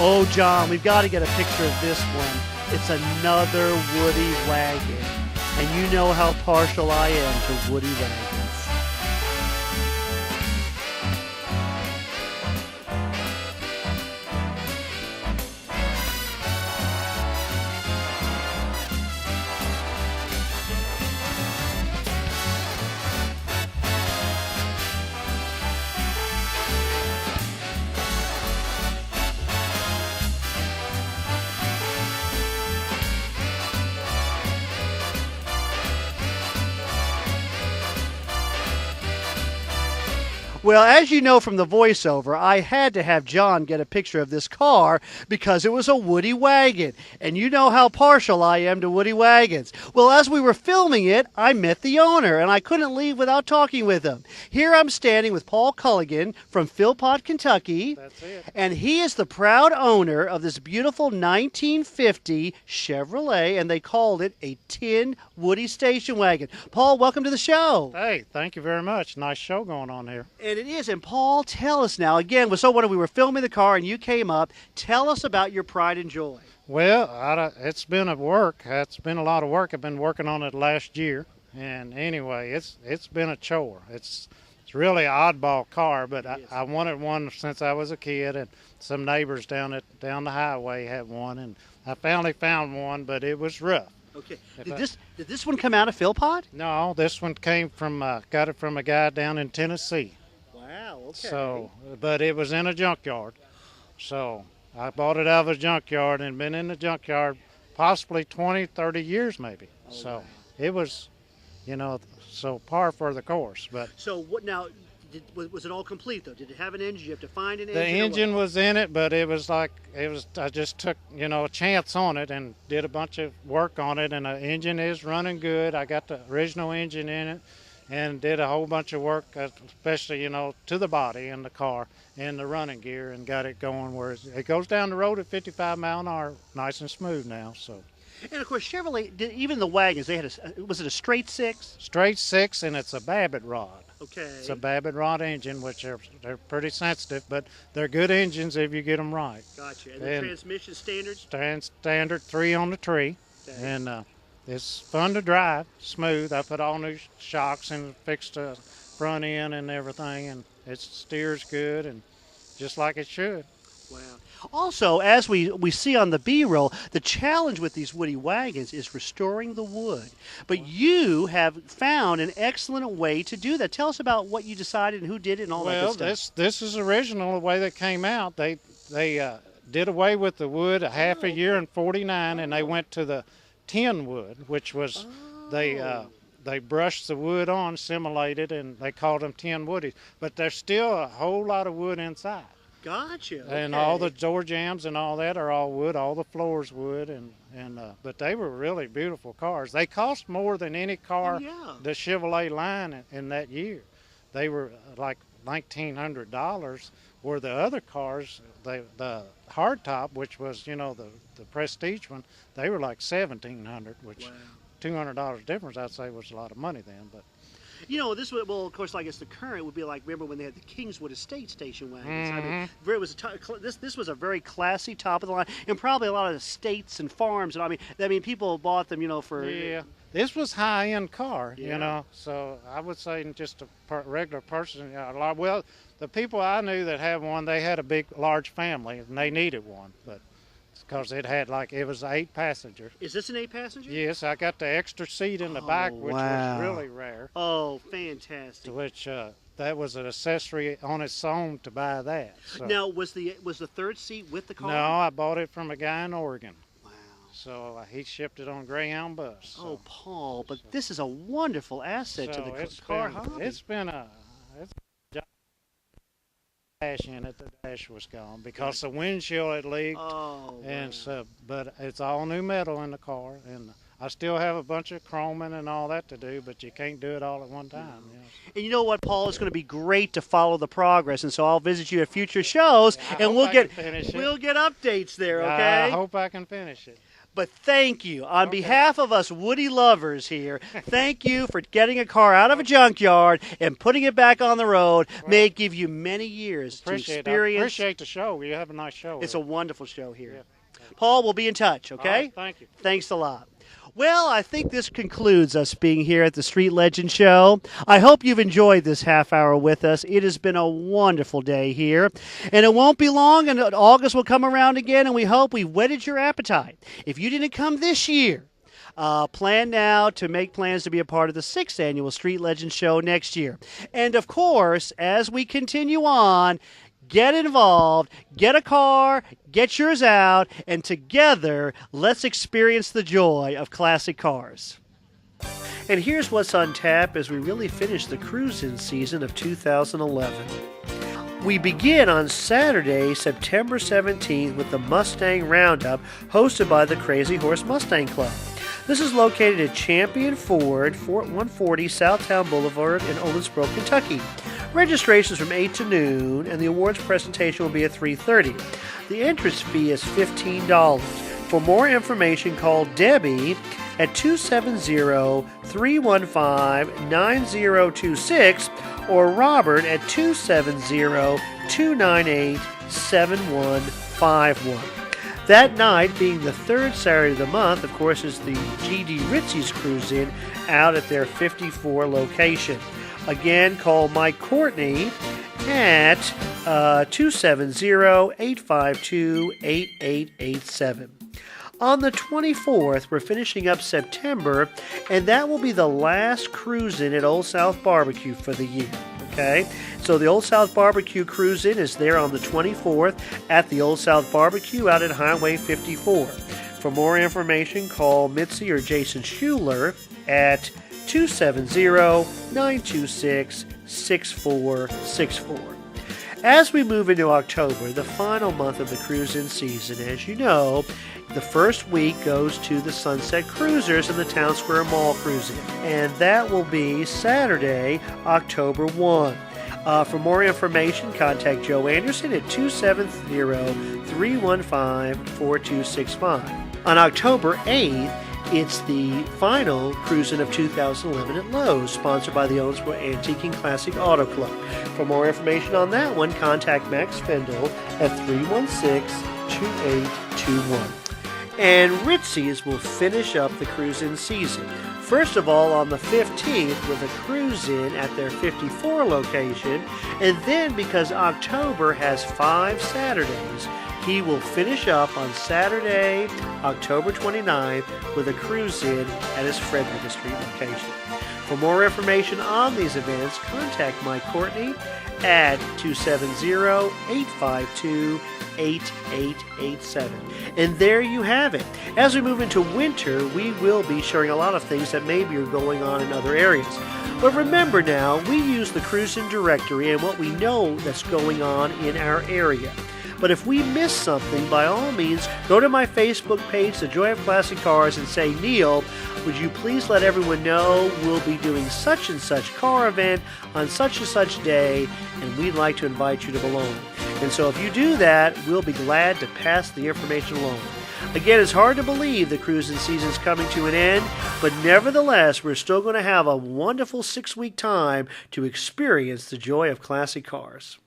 Oh, John, we've got to get a picture of this one. It's another Woody wagon. And you know how partial I am to Woody wagons. Well, as you know from the voiceover, I had to have John get a picture of this car because it was a Woody wagon. And you know how partial I am to Woody wagons. Well, as we were filming it, I met the owner, and I couldn't leave without talking with him. Here I'm standing with Paul Culligan from Philpott, Kentucky. That's it. And he is the proud owner of this beautiful 1950 Chevrolet, and they called it a tin Woody station wagon. Paul, welcome to the show. Hey, thank you very much. Nice show going on here. And it is. And Paul, tell us now, again, so when we were filming the car and you came up, tell us about your pride and joy. Well, it's been a work. It's been a lot of work. I've been working on it last year. And anyway, it's been a chore. It's really an oddball car, but I wanted one since I was a kid, and some neighbors down the highway had one, and I finally found one, but it was rough. Okay. Did this one come out of Philpott? No, this one came from got it from a guy down in Tennessee. Wow. Okay. So, but it was in a junkyard. So I bought it out of a junkyard and been in the junkyard possibly 20, 30 years maybe. Oh, so wow. it was, so par for the course. But so what now? Was it all complete though? Did it have an engine? You have to find an engine. the engine was in it, but it was I just took a chance on it and did a bunch of work on it, and the engine is running good. I got the original engine in it, and did a whole bunch of work, especially to the body and the car and the running gear, and got it going where it goes down the road at 55 mile an hour, nice and smooth now. So. And of course, Chevrolet, even the wagons, they had was it a straight six? Straight six, and it's a Babbitt rod. Okay. It's a Babbitt rod engine, which they're pretty sensitive, but they're good engines if you get them right. Gotcha. And the transmission standard? Standard 3 on the tree, okay. And it's fun to drive, smooth. I put all new shocks and fixed the front end and everything, and it steers good and just like it should. Wow. Also, as we see on the B-roll, the challenge with these Woody wagons is restoring the wood. But you have found an excellent way to do that. Tell us about what you decided and who did it and all that good stuff. Well, this is original the way that came out. They did away with the wood a half a year in '49, and they went to the tin wood, which was they brushed the wood on, simulated, and they called them tin woodies. But there's still a whole lot of wood inside. Gotcha. And okay. all the door jambs and all that are all wood. All the floors wood, but they were really beautiful cars. They cost more than any car the Chevrolet line in that year. They were like $1,900, where the other cars, the hardtop, which was the prestige one, they were like $1,700, which $200 difference I'd say was a lot of money then, but. This would, well, of course, I guess the current would be like, remember when they had the Kingswood Estate station wagons? Mm-hmm. I mean, it was this was a very classy top of the line, and probably a lot of estates and farms. And I mean, people bought them, for. Yeah, this was high-end car, So I would say just a regular person, well, the people I knew that had one, they had a large family, and they needed one, but. Because it was 8 passengers. Is this an 8 passenger? Yes, I got the extra seat in the back, which was really rare. Oh, fantastic! Which that was an accessory on its own to buy that. So. Now, was the third seat with the car? No, I bought it from a guy in Oregon. Wow! So he shipped it on Greyhound bus. So. Oh, Paul, but this is a wonderful asset to the car hobby. It's dash in it, the dash was gone because the windshield had leaked. But it's all new metal in the car, and I still have a bunch of chroming and all that to do, but you can't do it all at one time. And you know what, Paul? It's going to be great to follow the progress, and so I'll visit you at future shows, and we'll get updates there. Okay? I hope I can finish it. But thank you. On behalf of us Woody lovers here, thank you for getting a car out of a junkyard and putting it back on the road. May it give you many years to experience. I appreciate the show. You have a nice show. It's a wonderful show here. Yeah. Paul, we'll be in touch, okay? All right, thank you. Thanks a lot. Well, I think this concludes us being here at the Street Legend Show. I hope you've enjoyed this half hour with us. It has been a wonderful day here. And it won't be long, and August will come around again, and we hope we've whetted your appetite. If you didn't come this year, plan now to make plans to be a part of the 6th Annual Street Legend Show next year. And, of course, as we continue on, get involved, get a car, get yours out, and together, let's experience the joy of classic cars. And here's what's on tap as we really finish the cruising season of 2011. We begin on Saturday, September 17th with the Mustang Roundup hosted by the Crazy Horse Mustang Club. This is located at Champion Ford, 140 Southtown Boulevard in Owensboro, Kentucky. Registration is from 8 to noon, and the awards presentation will be at 3:30. The entrance fee is $15. For more information, call Debbie at 270-315-9026 or Robert at 270-298-7151. That night, being the third Saturday of the month, of course, is the G.D. Ritzy's Cruise In out at their 54 location. Again, call Mike Courtney at 270-852-8887. On the 24th, we're finishing up September, and that will be the last cruise-in at Old South Barbecue for the year. Okay, so the Old South Barbecue Cruise-In is there on the 24th at the Old South Barbecue out at Highway 54. For more information, call Mitzi or Jason Schuler at 270-926-6464. As we move into October, the final month of the cruise-in season, as you know, the first week goes to the Sunset Cruisers and the Town Square Mall Cruise-In, and that will be Saturday, October 1. For more information, contact Joe Anderson at 270-315-4265. On October 8th, it's the final cruise-in of 2011 at Lowe's, sponsored by the Owensboro Antique and Classic Auto Club. For more information on that one, contact Max Fendel at 316-2821. And Ritzy's will finish up the cruise-in season. First of all, on the 15th with a cruise-in at their 54 location, and then because October has 5 Saturdays, he will finish up on Saturday, October 29th with a cruise-in at his Frederick Street location. For more information on these events, contact Mike Courtney at 270-852-8887. And there you have it. As we move into winter, we will be sharing a lot of things that maybe are going on in other areas. But remember now, we use the cruising directory and what we know that's going on in our area. But if we miss something, by all means, go to my Facebook page, The Joy of Classic Cars, and say, Neil, would you please let everyone know we'll be doing such and such car event on such and such day, and we'd like to invite you to belong. And so if you do that, we'll be glad to pass the information along. Again, it's hard to believe the cruising season's coming to an end, but nevertheless, we're still going to have a wonderful 6-week time to experience the joy of classic cars.